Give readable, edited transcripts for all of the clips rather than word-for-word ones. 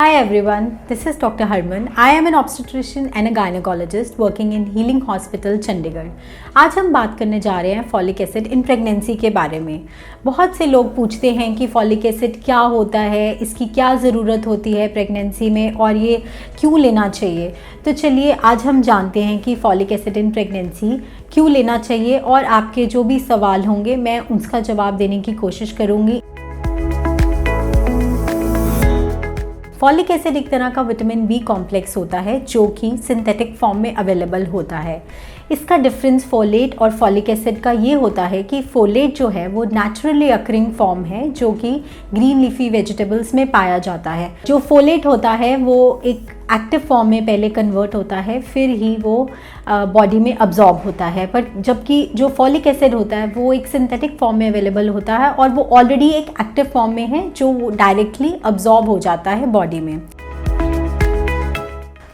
Hi everyone, this is Dr. Harman. I am an obstetrician and a gynecologist working in Healing Hospital, Chandigarh. आज हम बात करने जा रहे हैं फॉलिक एसिड इन प्रेगनेंसी के बारे में। बहुत से लोग पूछते हैं कि फॉलिक एसिड क्या होता है, इसकी क्या ज़रूरत होती है प्रेगनेंसी में और ये क्यों लेना चाहिए। तो चलिए आज हम जानते हैं कि फॉलिक एसिड इन प्रेगनेंसी क्यों लेना चाहिए और आपके जो भी सवाल होंगे मैं उसका जवाब देने की कोशिश करूँगी। फॉलिक एसिड एक तरह का विटामिन बी कॉम्प्लेक्स होता है जो कि सिंथेटिक फॉर्म में अवेलेबल होता है। इसका डिफरेंस फोलेट और फॉलिक एसिड का ये होता है कि फोलेट जो है वो नेचुरली अकरिंग फॉर्म है जो कि ग्रीन लीफी वेजिटेबल्स में पाया जाता है। जो फोलेट होता है वो एक एक्टिव फॉर्म में पहले कन्वर्ट होता है, फिर ही वो बॉडी में अब्जॉर्ब होता है। पर जबकि जो फॉलिक एसिड होता है वो एक सिंथेटिक फॉर्म में अवेलेबल होता है और वो ऑलरेडी एक एक्टिव फॉर्म में है जो डायरेक्टली अब्जॉर्ब हो जाता है बॉडी में।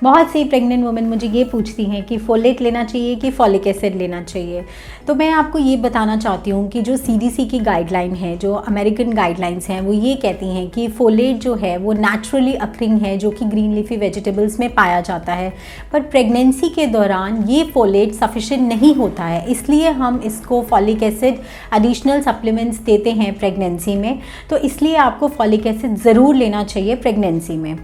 बहुत सी प्रेग्नेंट वुमेन मुझे ये पूछती हैं कि फोलेट लेना चाहिए कि फॉलिक एसिड लेना चाहिए। तो मैं आपको ये बताना चाहती हूँ कि जो सीडीसी की गाइडलाइन है, जो अमेरिकन गाइडलाइंस हैं, वो ये कहती हैं कि फोलेट जो है वो नेचुरली अकरिंग है जो कि ग्रीन लीफी वेजिटेबल्स में पाया जाता है। पर प्रेगनेंसी के दौरान ये फोलेट सफिशिएंट नहीं होता है, इसलिए हम इसको फॉलिक एसिड एडिशनल सप्लीमेंट्स देते हैं प्रेगनेंसी में। तो इसलिए आपको फॉलिक एसिड ज़रूर लेना चाहिए प्रेगनेंसी में।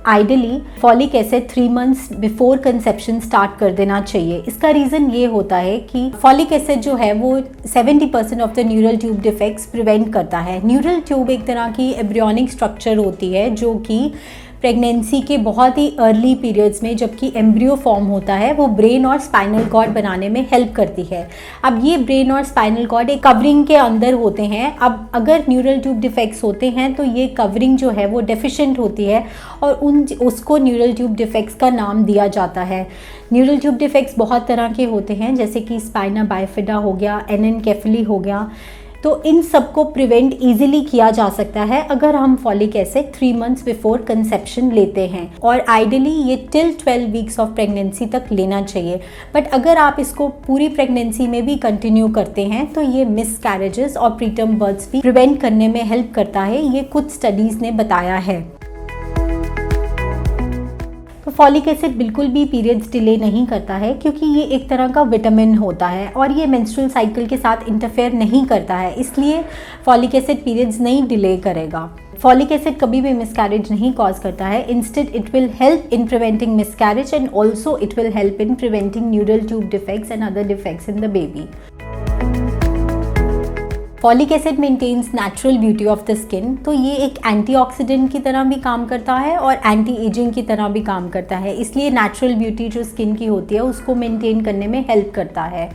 Ideally folic acid 3 months before conception start कर देना चाहिए। इसका रीज़न ये होता है कि फॉलिक एसिड जो है वो 70% of the neural tube defects prevent करता है। न्यूरल ट्यूब एक तरह की एम्ब्रियोनिक स्ट्रक्चर होती है जो कि प्रेगनेंसी के बहुत ही अर्ली पीरियड्स में जबकि एम्ब्रियो फॉर्म होता है वो ब्रेन और स्पाइनल कॉर्ड बनाने में हेल्प करती है। अब ये ब्रेन और स्पाइनल कॉर्ड एक कवरिंग के अंदर होते हैं। अब अगर न्यूरल ट्यूब डिफेक्ट्स होते हैं तो ये कवरिंग जो है वो डेफिशिएंट होती है और उसको न्यूरल ट्यूब डिफेक्ट्स का नाम दिया जाता है। न्यूरल ट्यूब डिफेक्ट्स बहुत तरह के होते हैं जैसे कि स्पाइना बाइफिडा हो गया, एनेनकेफली हो गया। तो इन सब को प्रिवेंट इजीली किया जा सकता है अगर हम folic acid 3 months before conception लेते हैं और आइडियली ये टिल 12 वीक्स ऑफ प्रेगनेंसी तक लेना चाहिए। बट अगर आप इसको पूरी प्रेगनेंसी में भी कंटिन्यू करते हैं तो ये मिसकैरेजेस और प्रीटर्म बर्थ्स भी प्रिवेंट करने में हेल्प करता है, ये कुछ स्टडीज़ ने बताया है। तो फॉलिक एसिड बिल्कुल भी पीरियड्स डिले नहीं करता है क्योंकि ये एक तरह का विटामिन होता है और ये मेंस्ट्रुअल साइकिल के साथ इंटरफेयर नहीं करता है, इसलिए फॉलिक एसिड पीरियड्स नहीं डिले करेगा। फॉलिक एसिड कभी भी मिसकैरेज नहीं कॉज करता है। Instead it will help in preventing miscarriage and also it will help in preventing neural tube defects and other defects in the baby. Folic acid maintains natural beauty of the skin, तो ये एक antioxidant की तरह भी काम करता है और एंटी एजिंग की तरह भी काम करता है। इसलिए नेचुरल ब्यूटी जो स्किन की होती है उसको मेंटेन करने में हेल्प करता है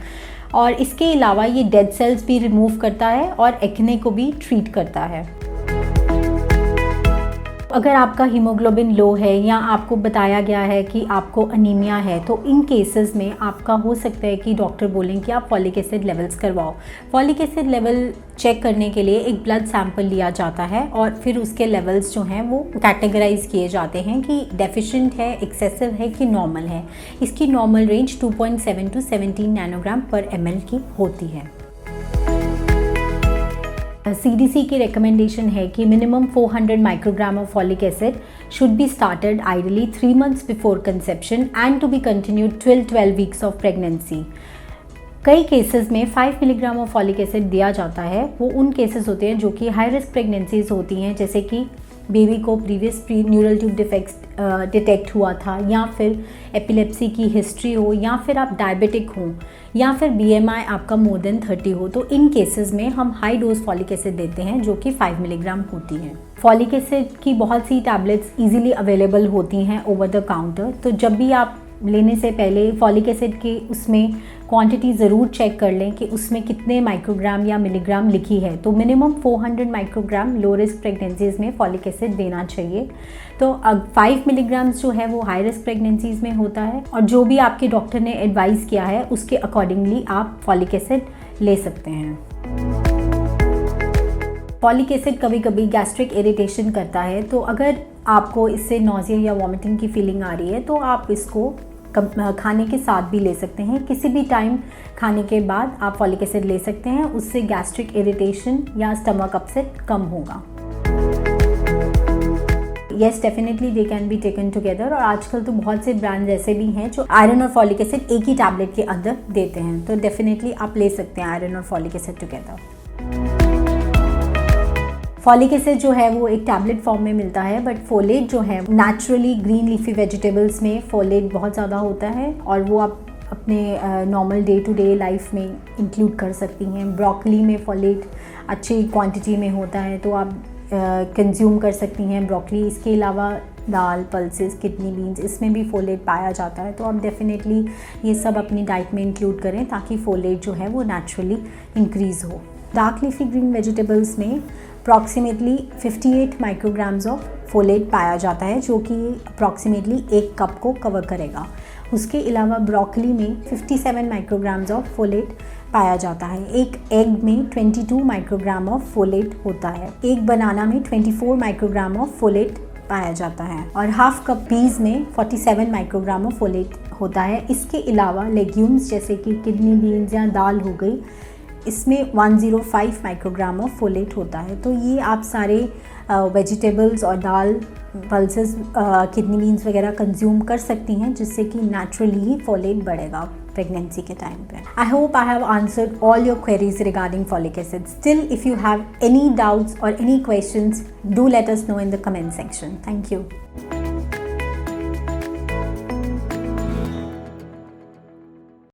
और इसके अलावा ये डेड सेल्स भी रिमूव करता है और एक्ने को भी ट्रीट करता है। अगर आपका हीमोग्लोबिन लो है या आपको बताया गया है कि आपको अनीमिया है तो इन केसेस में आपका हो सकता है कि डॉक्टर बोलें कि आप फॉलिक एसिड लेवल्स करवाओ। फॉलिक एसिड लेवल चेक करने के लिए एक ब्लड सैंपल लिया जाता है और फिर उसके लेवल्स जो हैं वो कैटेगराइज किए जाते हैं कि डेफिशिएंट है, एक्सेसिव है कि नॉर्मल है। इसकी नॉर्मल रेंज 2.7 to 17 नैनोग्राम पर ml की होती है। CDC की रिकमेंडेशन है कि minimum 400 microgram of folic acid should be started ideally 3 months before conception and to be continued till 12 weeks of pregnancy. कई केसेस में 5 मिलीग्राम ऑफ फॉलिक एसिड दिया जाता है। वो उन केसेस होते हैं जो कि हाई रिस्क प्रेगनेंसीज होती हैं, जैसे कि बेबी को previous neural tube defects detect हुआ था या फिर एपिलेप्सी की हिस्ट्री हो या फिर आप डायबिटिक हो या फिर BMI आपका मोर देन 30 हो। तो इन केसेस में हम हाई डोज फॉलिक एसिड देते हैं जो कि 5 मिलीग्राम होती है। फॉलिक एसिड की बहुत सी टैबलेट्स इजीली अवेलेबल होती हैं ओवर द काउंटर, तो जब भी आप लेने से पहले फॉलिक एसिड की उसमें क्वांटिटी ज़रूर चेक कर लें कि उसमें कितने माइक्रोग्राम या मिलीग्राम लिखी है। तो minimum 400 microgram low risk pregnancies में फॉलिक एसिड देना चाहिए। तो अब 5 मिलीग्राम्स जो है वो हाई रिस्क प्रेगनेंसीज़ में होता है और जो भी आपके डॉक्टर ने एडवाइस किया है उसके अकॉर्डिंगली आप फॉलिक एसिड ले सकते हैं। फॉलिक एसिड कभी कभी गैस्ट्रिक इरिटेशन करता है, तो अगर आपको इससे नॉजिया या वॉमिटिंग की फीलिंग आ रही है तो आप इसको खाने के साथ भी ले सकते हैं। किसी भी टाइम खाने के बाद आप फॉलिक एसिड ले सकते हैं, उससे गैस्ट्रिक इरिटेशन या स्टमक अपसेट कम होगा। Yes definitely they can be taken together, और आजकल तो बहुत से ब्रांड्स ऐसे भी हैं जो आयरन और फॉलिक एसिड एक ही टैबलेट के अंदर देते हैं, तो डेफिनेटली आप ले सकते हैं आयरन और folic acid together. Folic acid जो है वो एक टैबलेट फॉर्म में मिलता है, बट फोलेट जो है नेचुरली ग्रीन लीफी वेजिटेबल्स में फोलेट बहुत ज़्यादा होता है और वो आप अपने normal day to day life में इंक्लूड कर सकती हैं। ब्रोकली में फोलेट अच्छी क्वांटिटी में होता है तो आप कंज्यूम कर सकती हैं ब्रोकली। इसके अलावा दाल, पल्सेस, किडनी बीन्स, इसमें भी फोलेट पाया जाता है, तो आप डेफिनेटली ये सब अपनी डाइट में इंक्लूड करें ताकि फोलेट जो है वो नेचुरली इंक्रीज़ हो। डार्क लीफी ग्रीन वेजिटेबल्स में अप्रॉक्सीमेटली 58 माइक्रोग्राम्स ऑफ फोलेट पाया जाता है, जो कि अप्रॉक्सीमेटली 1 कप को कवर करेगा। उसके अलावा ब्रोकली में 57 माइक्रोग्राम्स ऑफ फोलेट पाया जाता है। एक एग में 22 माइक्रोग्राम ऑफ फोलेट होता है। एक बनाना में 24 माइक्रोग्राम ऑफ फोलेट पाया जाता है और हाफ कप पीज में 47 माइक्रोग्राम ऑफ फोलेट होता है। इसके अलावा लेग्यूम्स जैसे कि किडनी बीन्स या दाल हो गई, इसमें 105 माइक्रोग्राम ऑफ फोलेट होता है। तो ये आप सारे वेजिटेबल्स और दाल, पल्सेस, किडनी बीन्स वगैरह कंज्यूम कर सकती हैं, जिससे कि नेचुरली ही फोलेट बढ़ेगा प्रेगनेंसी के टाइम पे। I hope I have answered all your queries regarding folic acid. Still if you have any doubts or any questions, do let us know in the comment section. Thank you.